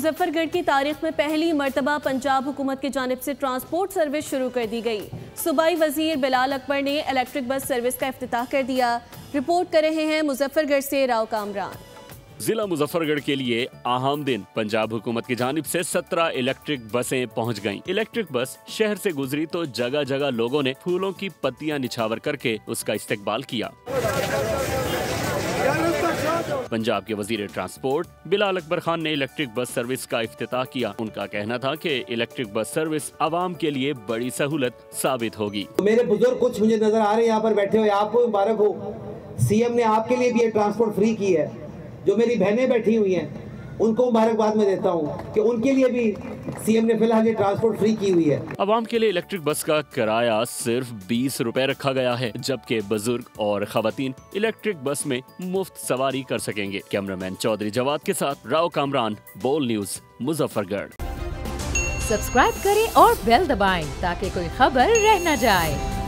मुजफ्फरगढ़ की तारीख में पहली मर्तबा पंजाब हुकूमत की जानिब से ट्रांसपोर्ट सर्विस शुरू कर दी गई। सूबाई वजीर बिलाल अकबर ने इलेक्ट्रिक बस सर्विस का इफ्तिताह कर दिया। रिपोर्ट कर रहे हैं मुजफ्फरगढ़ से राव कामरान। जिला मुजफ्फरगढ़ के लिए अहम दिन। पंजाब हुकूमत की जानिब से 17 इलेक्ट्रिक बसें पहुंच गईं। इलेक्ट्रिक बस शहर से गुजरी तो जगह जगह लोगों ने फूलों की पत्तियां निछावर करके उसका इस्तकबाल किया। पंजाब के वजीर ट्रांसपोर्ट बिलाल अकबर खान ने इलेक्ट्रिक बस सर्विस का इफ्तिताह किया। उनका कहना था कि इलेक्ट्रिक बस सर्विस आवाम के लिए बड़ी सहूलत साबित होगी। मेरे बुजुर्ग कुछ मुझे नजर आ रहे हैं यहाँ पर बैठे हुए, आपको मुबारक हो। सीएम ने आपके लिए भी ये ट्रांसपोर्ट फ्री की है। जो मेरी बहनें बैठी हुई हैं उनको मुबारकबाद में देता हूँ कि उनके लिए भी सीएम ने फिलहाल ये ट्रांसपोर्ट फ्री की हुई है। आवाम के लिए इलेक्ट्रिक बस का किराया सिर्फ 20 रुपए रखा गया है, जबकि बुजुर्ग और खवातीन इलेक्ट्रिक बस में मुफ्त सवारी कर सकेंगे। कैमरामैन चौधरी जवाद के साथ राव कामरान, बोल न्यूज, मुजफ्फरगढ़। सब्सक्राइब करें और बेल दबाएं ताकि कोई खबर रह न जाए।